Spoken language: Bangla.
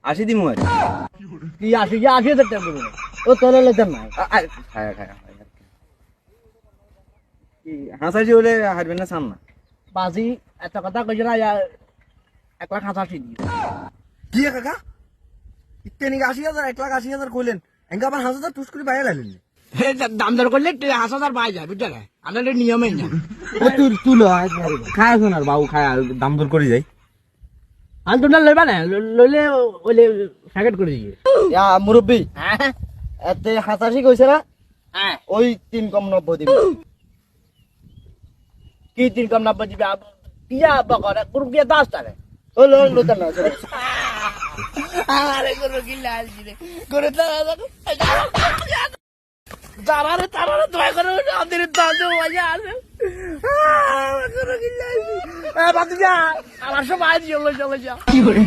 80 দিমু আর কি 80,000 টাকা দেবো ও তোর লেতাম নাই খায়া কি হাসাইছি হলে হারবেন না সামনা বাজি এত কথা কইছ না 1,85,000 দিয়ে কি কাকা ইত্তেনি 80,000 1,80,000 কইলেন এঙ্গা আবার 1,000 টুস করে বাইরে লাইলেন দাম দর করলে 5,000 পাই যায় বুঝলে আমাদের নিয়মই না ও তুই খায় শোনার বাবু খায় দাম দর করে যাই আন তোমরা লইবা না লইলে ওইলে প্যাকেট করে দিয়ে মুরব্বী হ্যাঁ এতে 85 কইছে না হ্যাঁ ওই 3 কম 90 দিবি কি 3 কম 90 দিবে পিয়া বকরে কুরকিয়া 10 টাকা ও লোতা না আরে গুরু কি লাল দিলে গুরু তারারে দয়া করে আমাদের দাও মজা আছে গুরু কি লাল বাদ যা আমার সব আজ চলো যা কি করে